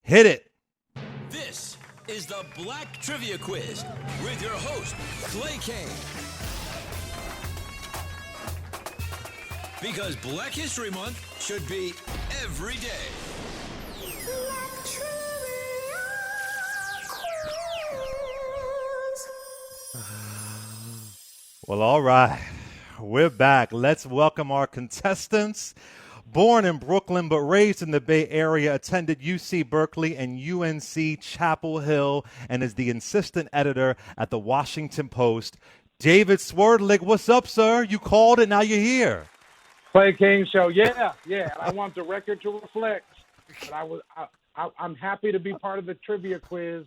Hit it. This is the Black Trivia Quiz with your host, Clay Kane. Because Black History Month should be every day. Black Trivia Quiz. Well, all right. We're back. Let's welcome our contestants. Born in Brooklyn but raised in the Bay Area, attended UC Berkeley and UNC Chapel Hill, and is the assistant editor at the Washington Post. David Swerdlick, what's up, sir? You called it, now you're here. Clay Kane Show, yeah. I want the record to reflect that I'm happy to be part of the trivia quiz,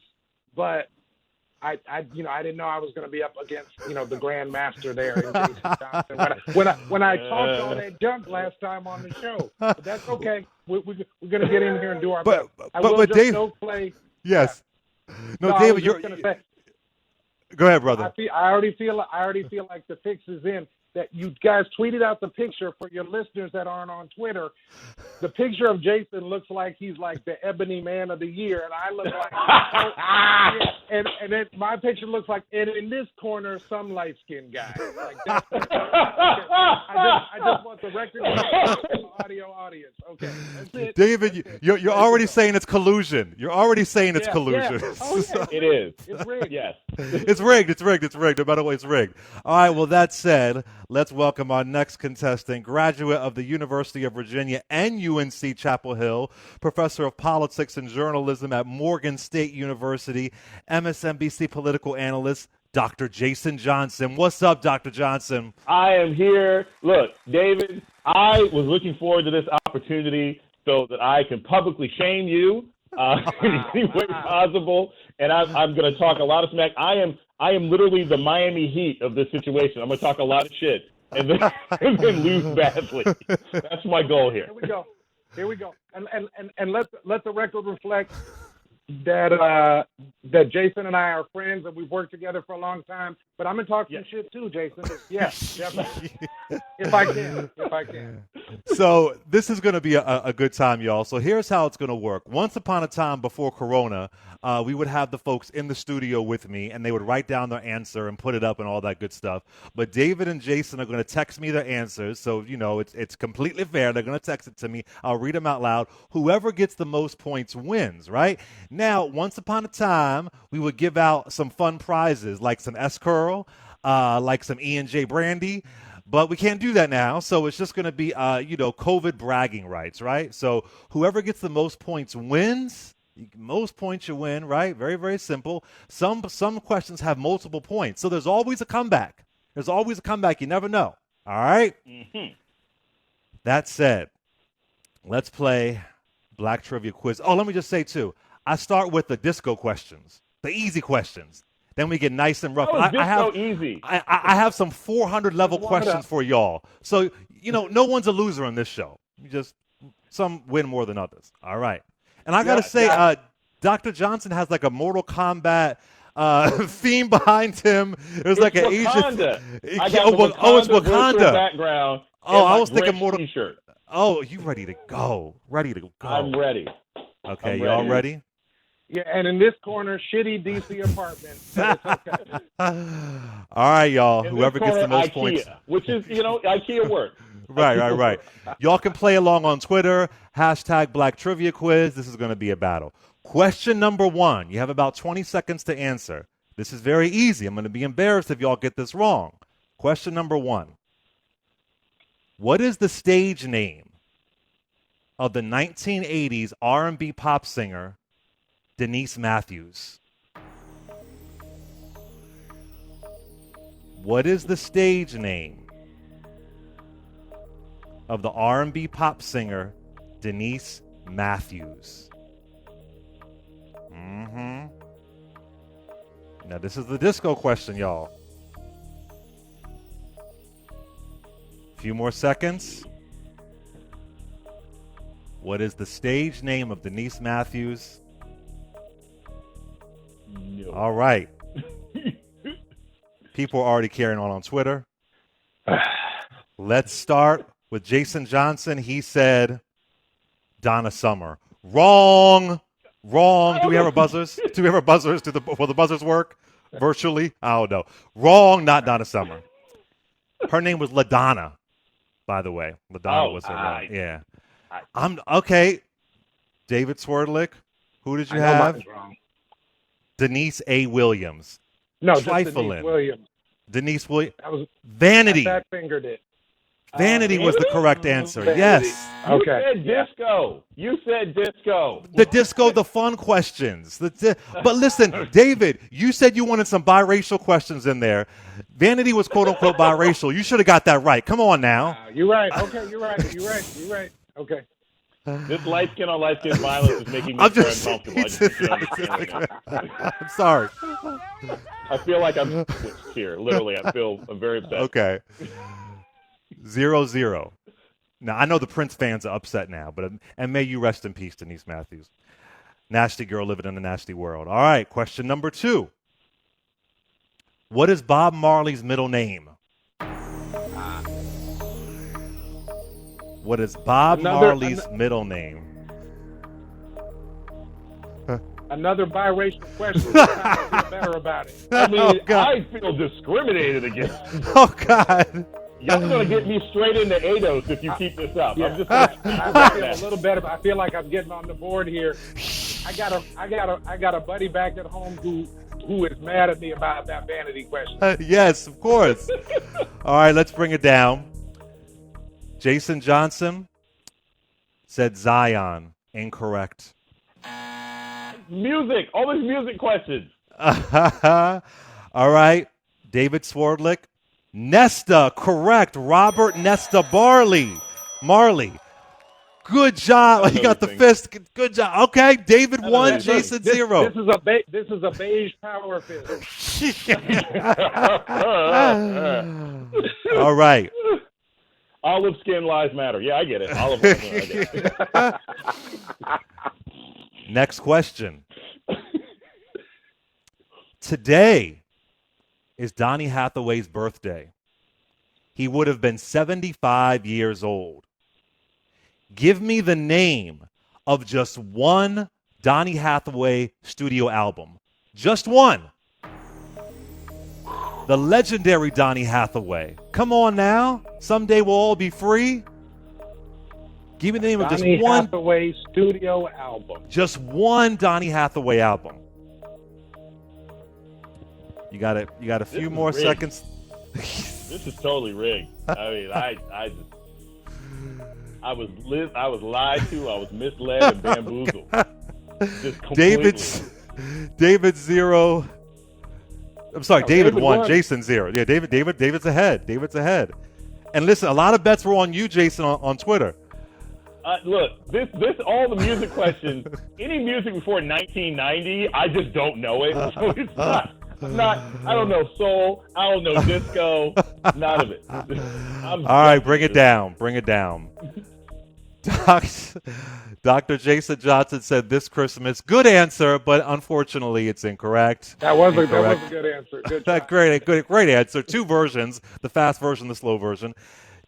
but I didn't know I was going to be up against the Grand Master there in Jason Johnson when I talked all that junk last time on the show. But that's okay. We're going to get in here and do our best. But Dave, Clay. Yes. Yeah. No, David, you're. Go ahead, brother. I already feel like the fix is in. That you guys tweeted out the picture for your listeners that aren't on Twitter. The picture of Jason looks like he's like the Ebony Man of the Year, and I look like, and then my picture looks like, and in this corner, some light skinned guy. Like that's, I just want the record for the audio audience. Okay, that's it. David, you're already saying it's collusion. You're already saying it's collusion. Yeah. Oh, yeah. It is. It's rigged. Yes. It's rigged. No matter what, it's rigged. All right, well, that said, let's welcome our next contestant, graduate of the University of Virginia and UNC Chapel Hill, professor of politics and journalism at Morgan State University, MSNBC political analyst, Dr. Jason Johnson. What's up, Dr. Johnson? I am here. Look, David, I was looking forward to this opportunity so that I can publicly shame you in any way possible, and I'm going to talk a lot of smack. I am literally the Miami Heat of this situation. I'm going to talk a lot of shit and then lose badly. That's my goal here. Here we go. And let the record reflect that Jason and I are friends and we've worked together for a long time. But I'm gonna talk some shit too, Jason. Yes, definitely. If I can. So this is going to be a good time, y'all. So here's how it's going to work. Once upon a time before Corona, we would have the folks in the studio with me, and they would write down their answer and put it up and all that good stuff. But David and Jason are going to text me their answers. So, it's completely fair. They're going to text it to me. I'll read them out loud. Whoever gets the most points wins, right? Now, once upon a time, we would give out some fun prizes like some S-Curl, like some E&J Brandy. But we can't do that now, so it's just going to be, COVID bragging rights, right? So whoever gets the most points wins. Most points you win, right? Very, very simple. Some questions have multiple points, so there's always a comeback. You never know. All right? Mm-hmm. That said, let's play Black Trivia Quiz. Oh, let me just say, too, I start with the disco questions, the easy questions. Then we get nice and rough. Easy. I have some 400-level questions for y'all. So, no one's a loser on this show. Some win more than others. All right. And I got to say, Dr. Johnson has like a Mortal Kombat theme behind him. There's like an Wakanda. Asian. It's Wakanda. Background. Oh, I was thinking Mortal. T-shirt. Oh, you ready to go? I'm ready. Okay, y'all ready? Yeah, and in this corner, shitty DC apartment. So it's okay. All right, y'all. In Whoever this gets the corner, most points. Which is, IKEA work. Right. Y'all can play along on Twitter, #Black Trivia Quiz. This is going to be a battle. Question number 1. You have about 20 seconds to answer. This is very easy. I'm going to be embarrassed if y'all get this wrong. Question number 1. What is the stage name of the 1980s R&B pop singer Denise Matthews? What is the stage name of the R&B pop singer Denise Matthews? Now, this is the disco question, y'all. Few more seconds. What is the stage name of Denise Matthews? No. All right. People are already carrying on Twitter. Let's start with Jason Johnson. He said Donna Summer. Wrong. Wrong. Do we have our buzzers? Do we have our buzzers? Will the buzzers work virtually? I don't know. Wrong. Not Donna Summer. Her name was LaDonna, by the way. LaDonna was her name. Yeah. I'm okay. David Swerdlick. Who did you I know have? mine's wrong. Denise A. Williams. No, just Trifling. Denise Williams. Denise Williams. That was Vanity. I fingered it. Vanity was the correct answer. Vanity. Yes. You Okay. said disco. You said disco. The disco, the fun questions. But listen, David, you said you wanted some biracial questions in there. Vanity was quote unquote biracial. You should have got that right. Come on now. You're right. Okay, you're right. You're right. Okay. This light skin on light skin violence is making me I'm very just. uncomfortable. I just want you to understand that. I'm sorry. I feel like I'm switched here. Literally, I'm very upset. Okay. 0-0. Now I know the Prince fans are upset now, and may you rest in peace, Denise Matthews. Nasty girl living in a nasty world. All right, question number 2. What is Bob Marley's middle name? What is Bob Marley's middle name? Another biracial question. I feel better about it. I mean, Oh, God. I feel discriminated against. Oh, God. Y'all gonna get me straight into ADOS if you keep this up. Yeah. I'm just gonna I feel a little better. I feel like I'm getting on the board here. I got a buddy back at home who is mad at me about that vanity question. Yes, of course. All right, let's bring it down. Jason Johnson said Zion. Incorrect. music. All these music questions. All right, David Swerdlick. Nesta, correct. Robert Nesta Marley. Good job. He got the fist. Good job. Okay, David 1, Jason 0. This is a beige power fist. All right. Olive skin lives matter. Yeah, I get it. Olive lives matter. I get it. Next question. Today is Donnie Hathaway's birthday. He would have been 75 years old. Give me the name of just one Donnie Hathaway studio album. Just one. The legendary Donnie Hathaway. Come on now. Someday we'll all be free. Give me the name of just Donnie one. Hathaway studio album. Just one Donnie Hathaway album. You got it. You got a few is more rigged. seconds. This is totally rigged. I mean, I was lied to. I was misled and bamboozled. Just completely. David 0. I'm sorry, David David 1, won. Jason 0. Yeah, David's ahead. David's ahead. And listen, a lot of bets were on you, Jason, on Twitter. Look, this all the music questions. Any music before 1990, I just don't know it. So it's not. I don't know soul. I don't know disco. None of it. All right, bring it down. Bring it down. Dr. Jason Johnson said this Christmas. Good answer, but unfortunately it's incorrect. That was a good answer. Good job. Great answer. Two versions, the fast version, the slow version.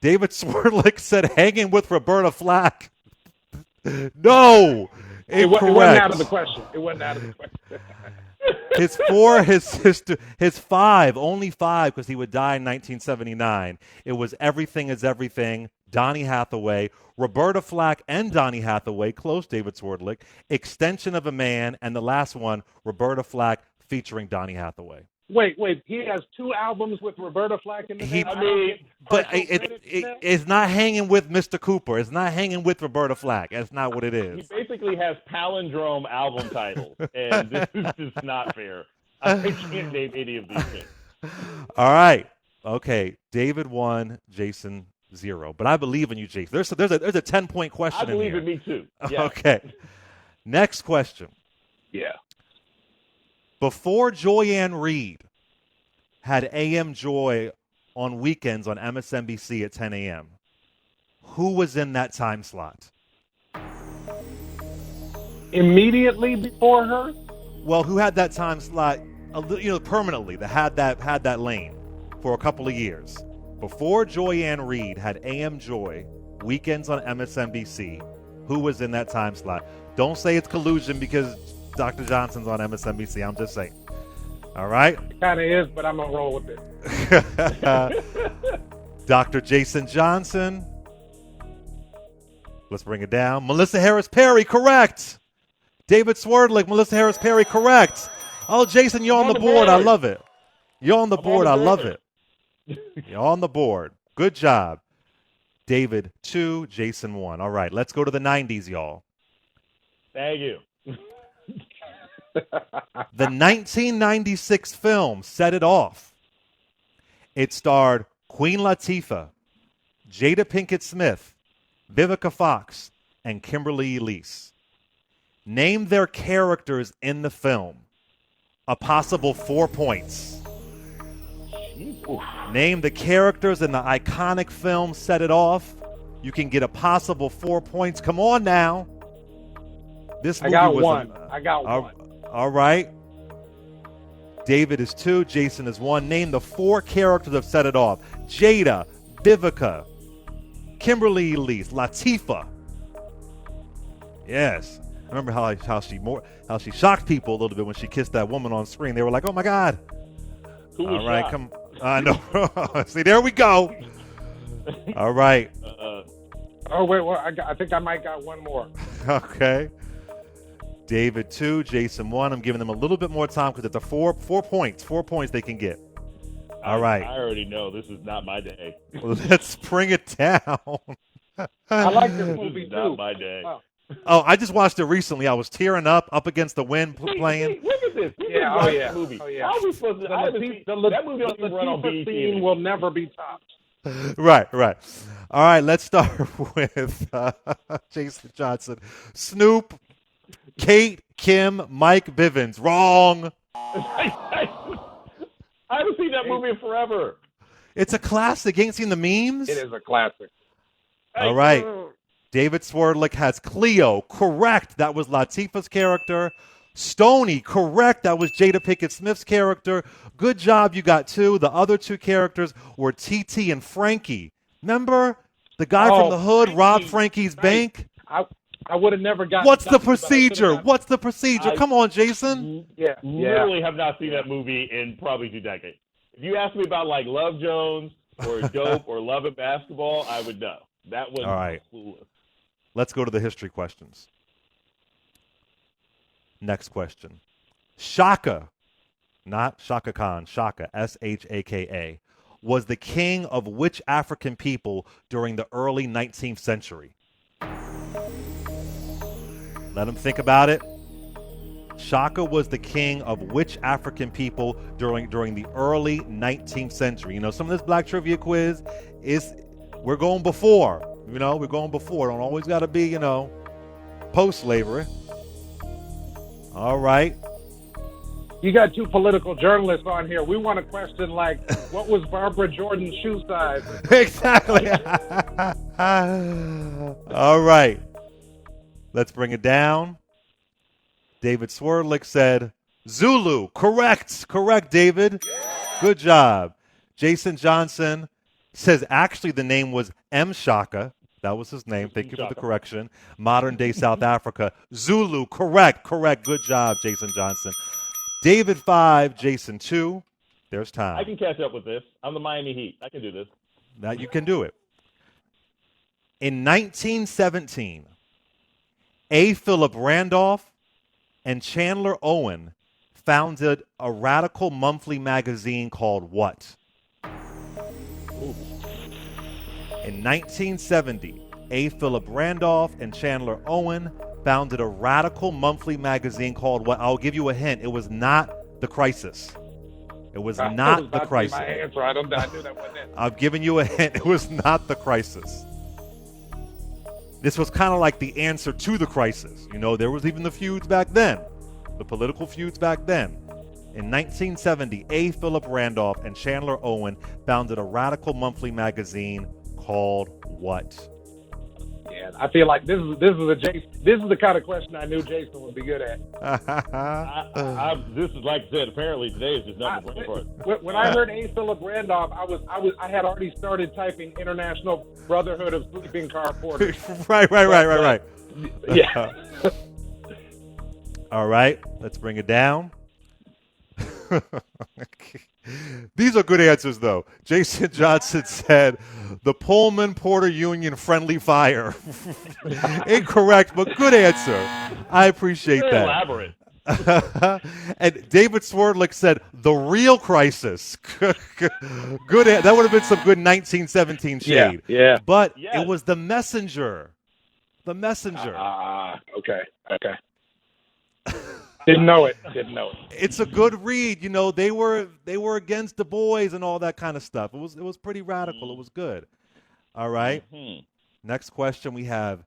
David Swerdlick said hanging with Roberta Flack. No, incorrect. It wasn't out of the question. His five, only five, because he would die in 1979. It was Everything is Everything, Donnie Hathaway, Roberta Flack and Donnie Hathaway, close David Swerdlick, Extension of a Man, and the last one, Roberta Flack featuring Donnie Hathaway. Wait. He has two albums with Roberta Flack in the name. But it's not hanging with Mr. Cooper. It's not hanging with Roberta Flack. That's not what it is. He basically has palindrome album titles, and this is just not fair. I can't name any of these things. All right. Okay. David 1, Jason 0. But I believe in you, Jason. There's a 10-point question I believe in here. in me too. Yeah. Okay. Next question. Yeah. Before Joyanne Reed had AM Joy on weekends on MSNBC at 10 a.m., who was in that time slot? Immediately before her? Well, who had that time slot, permanently? That had that lane for a couple of years. Before Joyanne Reed had AM Joy weekends on MSNBC, Who was in that time slot? Don't say it's collusion because Dr. Johnson's on MSNBC. I'm just saying. All right? It kind of is, but I'm going to roll with it. Dr. Jason Johnson. Let's bring it down. Melissa Harris Perry, correct. David Swerdlick, Melissa Harris Perry, correct. Oh, Jason, you're on the board. I love it. You're on the board. I love it. You're on the board. Good job. David 2, Jason 1. All right, let's go to the 90s, y'all. Thank you. The 1996 film Set It Off. It starred Queen Latifah, Jada Pinkett Smith, Vivica Fox, and Kimberly Elise. Name their characters in the film. A possible 4 points. Name the characters in the iconic film Set It Off. You can get a possible 4 points. Come on now. This movie I got was one. I got one. All right. David is 2. Jason is 1. Name the 4 characters of Set It Off. Jada, Vivica, Kimberly Elise, Latifah. Yes. I remember how she shocked people a little bit when she kissed that woman on screen. They were like, "Oh my God!" Who was All right, shocked? come. I know. See, there we go. All right. Oh, wait. Well, I think I might got one more. Okay. David 2, Jason 1. I'm giving them a little bit more time because it's a 4 points. 4 points they can get. All right. I already know this is not my day. Let's bring it down. I like this This movie is too. not my day. Oh. Oh, I just watched it recently. I was tearing up against the wind playing. Look at this. Yeah, oh yeah. Movie. Oh yeah. How are we supposed to? I haven't seen that movie. Don't even run on Latifah BET. scene will never be topped. Right. All right, let's start with Jason Johnson. Snoop, Kate, Kim, Mike Bivens. Wrong. I haven't seen that movie in forever. It's a classic. You ain't seen the memes? It is a classic. All right. David Swerdlick has Cleo. Correct. That was Latifah's character. Stoney. Correct. That was Jada Pinkett Smith's character. Good job. You got 2. The other 2 characters were TT and Frankie. Remember? The guy from the hood robbed Frankie's bank. I would have never gotten. What's the that, but I could've procedure? gotten- What's the procedure? Come on, Jason. Yeah. Literally have not seen that movie in probably 2 decades. If you ask me about like Love Jones or Dope or Love and Basketball, I would know. That was All right. clueless. Let's go to the history questions. Next question. Shaka, not Shaka Khan, Shaka, Shaka, was the king of which African people during the early 19th century? Let him think about it. Shaka was the king of which African people during the early 19th century? You know, some of this black trivia quiz we're going before. You know, we're going before. Don't always got to be, post-slavery. All right. You got 2 political journalists on here. We want a question like, what was Barbara Jordan's shoe size? Exactly. All right. Let's bring it down. David Swerdlick said Zulu. Correct, David. Good job. Jason Johnson says actually the name was M. Shaka. That was his name. Thank you for the correction. Modern day South Africa. Zulu. Correct. Good job, Jason Johnson. David 5, Jason 2. There's time. I can catch up with this. I'm the Miami Heat. I can do this. Now you can do it. In 1917, A. Philip Randolph and Chandler Owen founded a radical monthly magazine called what? In 1970, A. Philip Randolph and Chandler Owen founded a radical monthly magazine called what? I'll give you a hint. It was not The Crisis. It was not The Crisis. My answer. I knew that wasn't it. I've given you a hint. It was not The Crisis. This was kind of like the answer to The Crisis. You know, there was even the feuds back then, the political feuds back then. In 1970, A. Philip Randolph and Chandler Owen founded a radical monthly magazine called what? Yeah, I feel like this is the kind of question I knew Jason would be good at. This is like I said. Apparently today is just nothing for it. When I heard A. Philip Randolph, I had already started typing International Brotherhood of Sleeping Car Porters. Right. Yeah. All right, let's bring it down. These are good answers, though. Jason Johnson said the Pullman Porter Union friendly fire. Incorrect, but good answer. I appreciate Very that. elaborate. And David Swerdlick said the real crisis. Good. That would have been some good 1917 shade. Yeah. But Yes. it was the messenger. The messenger. Okay. Didn't know it. It's a good read. You know, they were against the boys and all that kind of stuff. It was pretty radical. It was good. All right. Next question we have.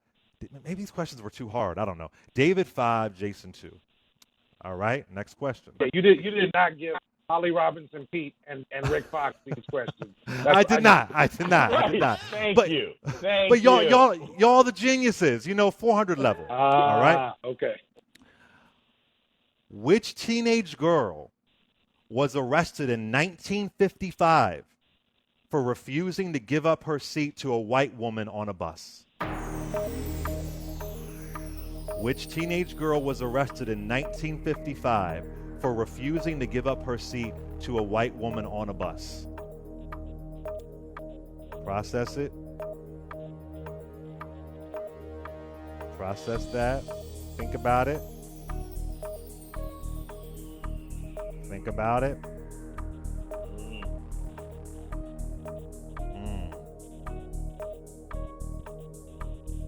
Maybe these questions were too hard. I don't know. David 5, Jason 2. All right. Next question. Yeah, you did not give Holly Robinson, Pete, and Rick Fox these questions. I did not. Thank But- you. But y'all the geniuses. You know, 400 level. All right. Okay. Which teenage girl was arrested in 1955 for refusing to give up her seat to a white woman on a bus? Which teenage girl was arrested in 1955 for refusing to give up her seat to a white woman on a bus? Process it. Process that. Think about it. Think about it.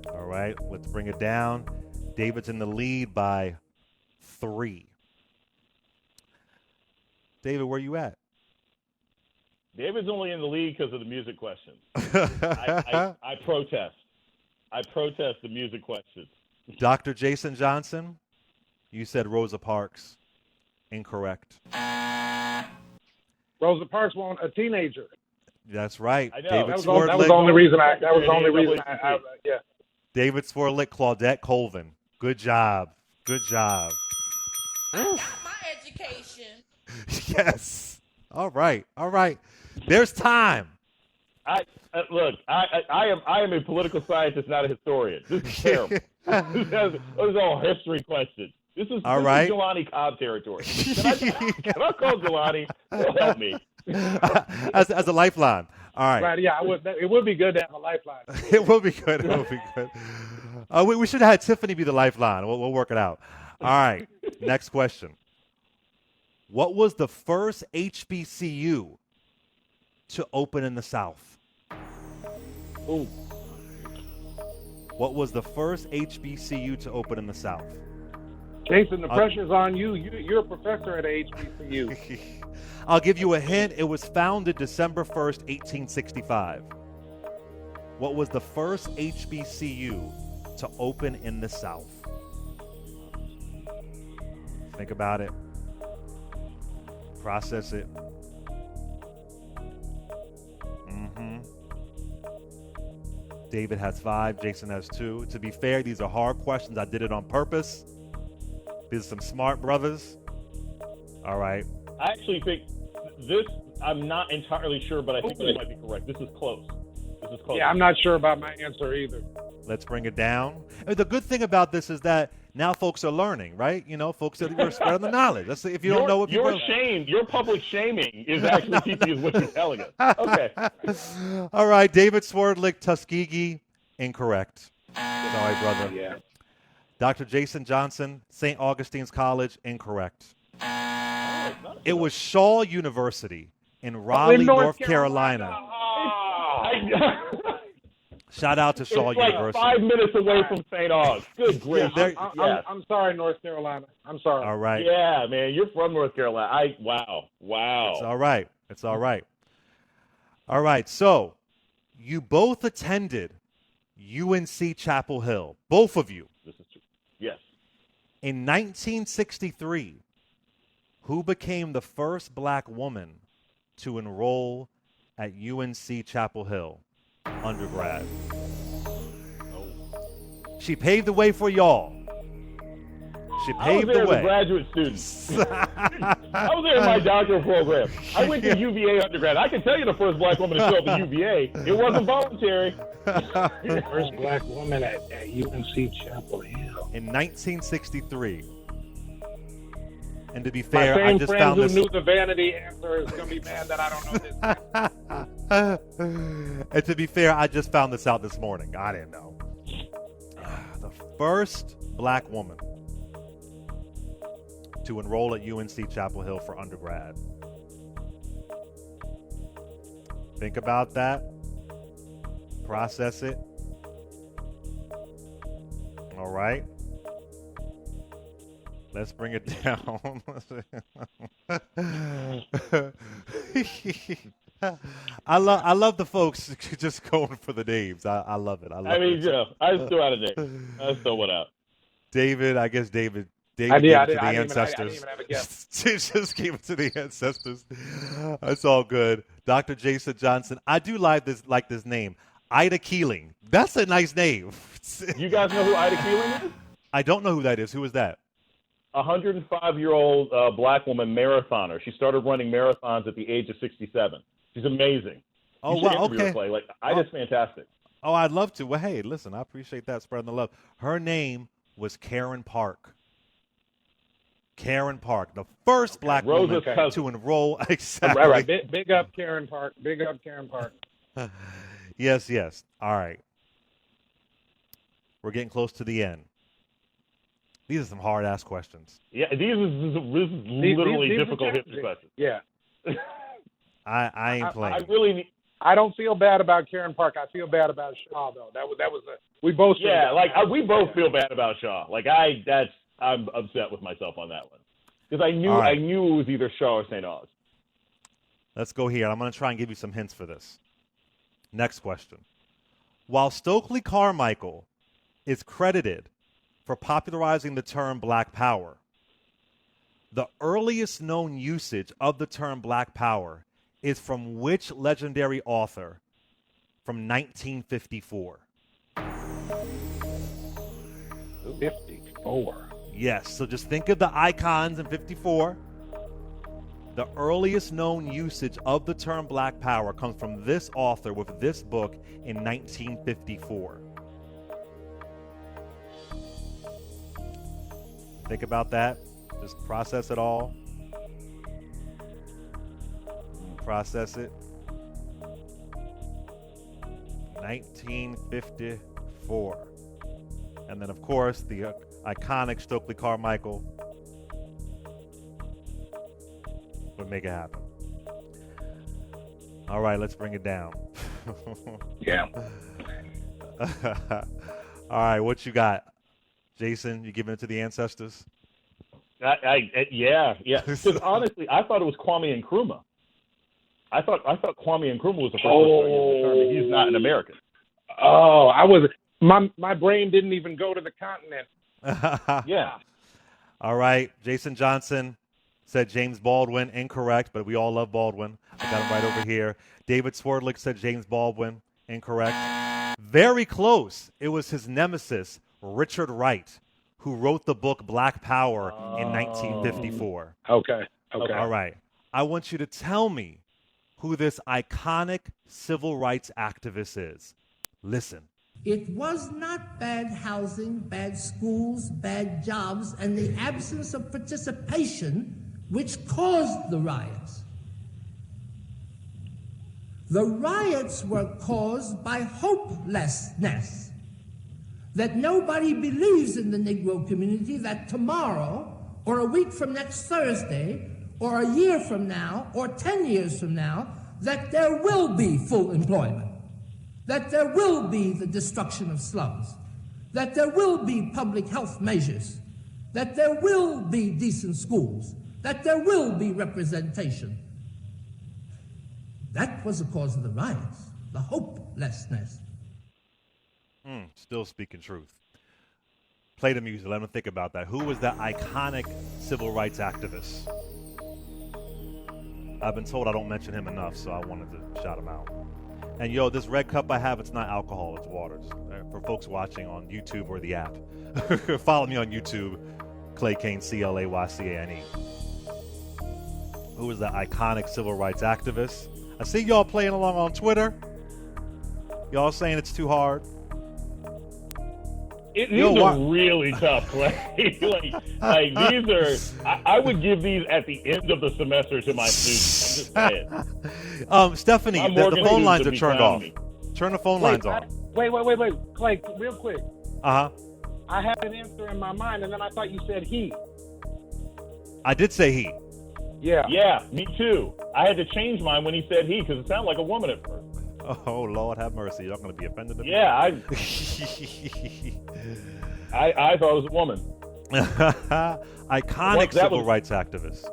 All right, let's bring it down. David's in the lead by 3. David, where you at? David's only in the league because of the music questions. I protest. I protest the music questions. Dr. Jason Johnson, you said Rosa Parks. Incorrect. Rosa Parks wasn't a teenager. That's right. I know. David That was the Swerdlick. only reason I. Yeah. David Swerdlick, Claudette Colvin. Good job. Good job. My education. Yes. All right. All right. There's time. Look. I am a political scientist, not a historian. This is terrible. This is all history questions. This is Jelani Cobb territory. Can I call Jelani? He'll help me. as a lifeline. All right. Right. Yeah. It would be good to have a lifeline. It will be good. It will be good. We should have had Tiffany be the lifeline. We'll work it out. All right. Next question. What was the first HBCU to open in the South? Ooh. What was the first HBCU to open in the South? Jason, the pressure's on you. You're a professor at a HBCU. I'll give you a hint. It was founded December 1st, 1865. What was the first HBCU to open in the South? Think about it. Process it. David has 5. Jason has 2. To be fair, these are hard questions. I did it on purpose. These are some smart brothers. All right. I actually think this, I'm not entirely sure, but I think this might be correct. This is close. Yeah, I'm not sure about my answer either. Let's bring it down. And the good thing about this is that now folks are learning, right? You know, folks are spreading the knowledge. Let's see if you don't know what people your public shaming is actually teaching us what you're telling us. Okay. All right, David Swerdlick, Tuskegee, incorrect. Sorry, brother. Yeah. Dr. Jason Johnson, St. Augustine's College, incorrect. It was Shaw University in Raleigh, North Carolina. Shout out to Shaw It's like University. 5 minutes away from St. Aug. Good grief. I'm sorry, North Carolina. I'm sorry. All right. Yeah, man, you're from North Carolina. Wow. It's all right. It's all right. All right. So you both attended UNC Chapel Hill, both of you. This is true. Yes. In 1963, who became the first black woman to enroll at UNC Chapel Hill undergrad? She paved the way for y'all. She I was paved there the as a way. graduate student. I was there in my doctoral program. I went to UVA undergrad. I can tell you the first black woman to show up at UVA. It wasn't voluntary. First black woman at UNC Chapel Hill. In 1963. And to be My fair, I same just friend found who this. knew the vanity answer is going to be mad that I don't know this. And to be fair, I just found this out this morning. I didn't know. The first black woman to enroll at UNC Chapel Hill for undergrad. Think about that. Process it. All right. Let's bring it down. I love the folks just going for the names. I love it. I mean, I just threw out a name. I just threw one out. David, I guess David I gave it to didn't the even ancestors. have a guess. Just gave it to the ancestors. That's all good. Dr. Jason Johnson. I do like this name. Ida Keeling. That's a nice name. You guys know who Ida Keeling is? I don't know who that is. Who is that? 105-year-old black woman marathoner. She started running marathons at the age of 67. She's amazing. Oh, You should wow. interview her, Okay. Clay. Like, Ida's fantastic. Oh, I'd love to. Well, hey, listen, I appreciate that, spreading the love. Her name was Karen Park. Karen Park, the first black Rosa's woman cousin. to enroll. Exactly. Right. Big up Karen Park. Big up Karen Park. Yes. All right. We're getting close to the end. These are some hard-ass questions. Yeah, this is literally these are difficult history challenging. questions. Yeah. I ain't playing. I really need. I don't feel bad about Karen Park. I feel bad about Shaw though. That was we both. feel Yeah, bad. like we both feel bad about Shaw. Like I'm upset with myself on that one because I knew All right. it was either Shaw or St. Oz. Let's go here. I'm going to try and give you some hints for this. Next question. While Stokely Carmichael is credited for popularizing the term Black Power, the earliest known usage of the term Black Power is from which legendary author from 1954? 54. Yes, so just think of the icons in 54. The earliest known usage of the term Black Power comes from this author with this book in 1954. Think about that. Just process it all. Process it. 1954. And then, of course, the iconic Stokely Carmichael would make it happen. All right, let's bring it down. Yeah. All right, what you got? Jason, you giving it to the ancestors? Yeah. Because honestly, I thought it was Kwame Nkrumah. I thought Kwame Nkrumah was the first person to use the term, and he's not an American. Oh, I was my brain didn't even go to the continent. Yeah. All right, Jason Johnson said James Baldwin. Incorrect, but we all love Baldwin. I got him right over here. David Swerdlick said James Baldwin. Incorrect. Very close. It was his nemesis, Richard Wright, who wrote the book Black Power in 1954. Okay. All right. I want you to tell me who this iconic civil rights activist is. Listen. It was not bad housing, bad schools, bad jobs, and the absence of participation which caused the riots. The riots were caused by hopelessness, that nobody believes in the Negro community that tomorrow, or a week from next Thursday, or a year from now, or 10 years from now, that there will be full employment, that there will be the destruction of slums, that there will be public health measures, that there will be decent schools, that there will be representation. That was the cause of the riots, the hopelessness. Still speaking truth. Play the music. Let me think about that. Who was that iconic civil rights activist? I've been told I don't mention him enough, so I wanted to shout him out. And yo, this red cup I have, it's not alcohol, it's water. Just, for folks watching on YouTube or the app, follow me on YouTube, Clay Kane, Claycane. Who is the iconic civil rights activist? I see y'all playing along on Twitter. Y'all saying it's too hard. These are really tough, Clay. like these are. I would give these at the end of the semester to my students. I'm just saying. Stephanie, the phone lines are turned off. Turn the phone lines on. Wait, Clay, real quick. Uh huh. I had an answer in my mind, and then I thought you said he. I did say he. Yeah. Yeah, me too. I had to change mine when he said he because it sounded like a woman at first. Oh, Lord have mercy. Y'all going to be offended? Yeah, I thought it was a woman. Iconic civil rights activist.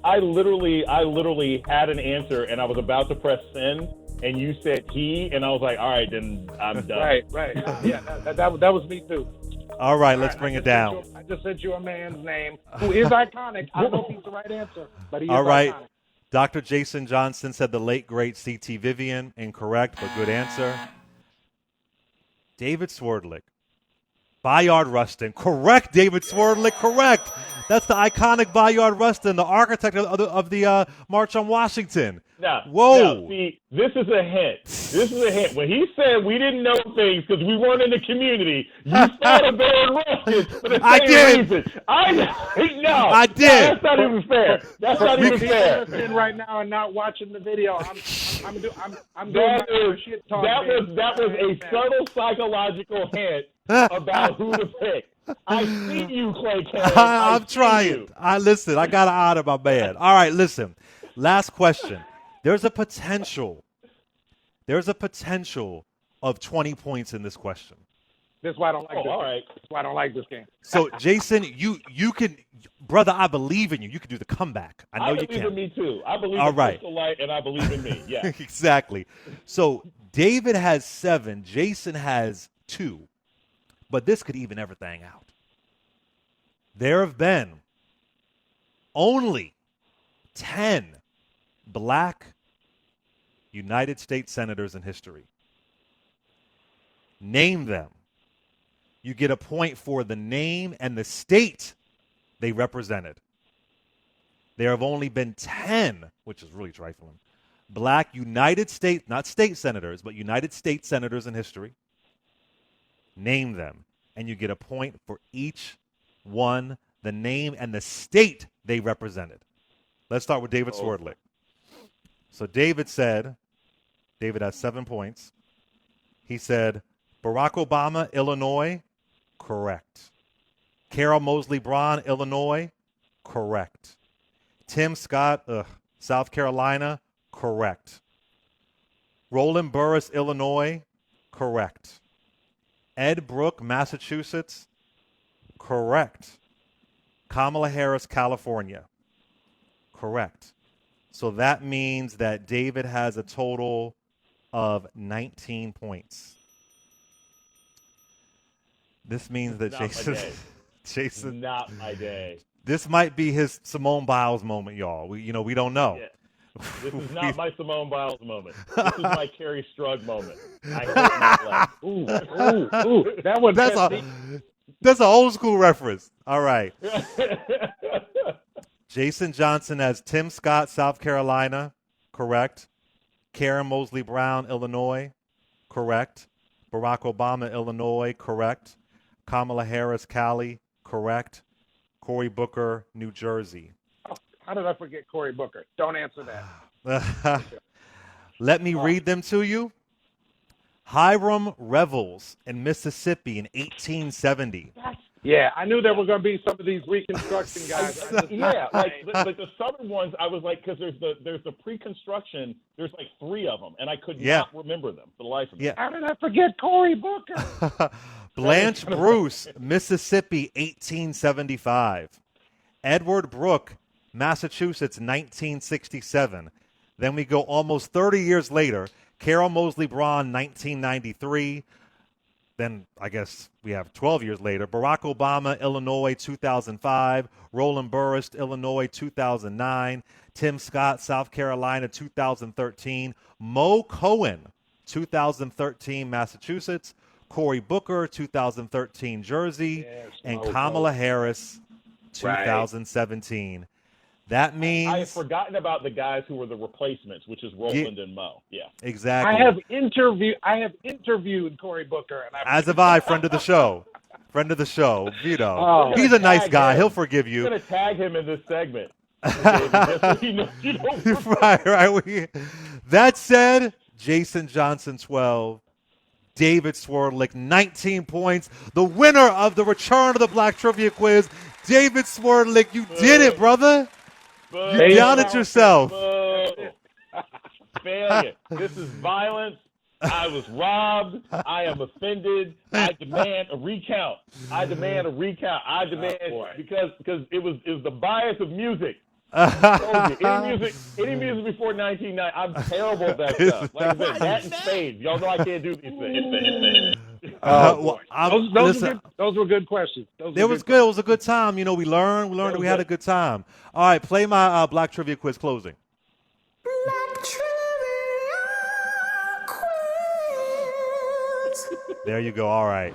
I literally had an answer, and I was about to press send, and you said he, and I was like, all right, then I'm done. Right. Yeah, that was me too. All right, let's bring it down. I just sent you a man's name who is iconic. I don't know if he's the right answer, but he is all right. iconic. Dr. Jason Johnson said the late, great C.T. Vivian. Incorrect, but good answer. David Swerdlick. Bayard Rustin. Correct, David Swerdlick. Correct. That's the iconic Bayard Rustin, the architect of the March on Washington. Whoa. Now, see, this is a hint. When he said we didn't know things because we weren't in the community, you thought of Bayard Rustin for the same reason. I did. That's not even fair. That's not even fair. Listening right now and not watching the video. I'm doing that shit talk. That was a subtle psychological hint about who to pick. I see you, Clay Kane. I'm trying. Listen, I got to honor my man. All right, listen. Last question. There's a potential of 20 points in this question. That's why I don't like this. All right. That's why I don't like this game. So, Jason, you can, brother, I believe in you. You can do the comeback. I know you can. I believe in me, too. I believe in Crystal Light, and I believe in me. Yeah. Exactly. So, David has 7. Jason has 2. But this could even everything out. There have been only 10 black United States senators in history. Name them. You get a point for the name and the state they represented. There have only been 10, which is really trifling, black United States, not state senators, but United States senators in history. Name them, and you get a point for each one, the name and the state they represented. Let's start with David Swerdlick. So David has 7 points. He said, Barack Obama, Illinois, correct. Carol Moseley Braun, Illinois, correct. Tim Scott, South Carolina, correct. Roland Burris, Illinois, correct. Ed Brooke, Massachusetts, correct. Kamala Harris, California, correct. So that means that David has a total of 19 points. This means that Jason, not my day. This might be his Simone Biles moment, y'all. We don't know. Yeah. This is not my Simone Biles moment. This is my Kerry Strug moment. I hurt my leg. Ooh. That one. That's an old school reference. All right. Jason Johnson has Tim Scott, South Carolina, correct. Karen Moseley Brown, Illinois, correct. Barack Obama, Illinois, correct. Kamala Harris, Cali, correct. Cory Booker, New Jersey. How did I forget Cory Booker? Don't answer that. Let me read them to you. Hiram Revels in Mississippi in 1870. Yeah, I knew there were going to be some of these Reconstruction guys. Yeah, like the Southern ones, I was like, because there's the pre-construction, there's like 3 of them, and I could not remember them for the life of me. Yeah. How did I forget Cory Booker? Blanche Bruce, Mississippi, 1875. Edward Brooke, Massachusetts, 1967. Then we go almost 30 years later. Carol Moseley Braun, 1993. Then I guess we have 12 years later. Barack Obama, Illinois, 2005. Roland Burris, Illinois, 2009. Tim Scott, South Carolina, 2013. Mo Cohen, 2013, Massachusetts. Cory Booker, 2013 jersey, Yes, and Mo, Kamala Mo. Harris, 2017. That means I had forgotten about the guys who were the replacements, which is Roland and Mo. Yeah. exactly. I have interviewed Cory Booker, and As have I, friend of the show. Friend of the show, Vito. Oh. He's a nice Tag guy. him. He'll forgive I'm you. going to tag him in this segment. David, just so he knows you don't right. That said, Jason Johnson, 12. David Swerdlick, 19 points. The winner of the return of the Black Trivia Quiz, David Swerdlick. You did it, brother. You down it yourself. Failure. This is violence. I was robbed. I am offended. I demand a recount. I demand because it was the bias of music. I told you, any music before 1990, I'm terrible at that stuff. Like I said, that and spades. Y'all know I can't do these things. Those were good questions. It was good. It was a good time. You know, we learned that we had a good time. All right, play my Black Trivia Quiz closing. Black Trivia Quiz. There you go. All right.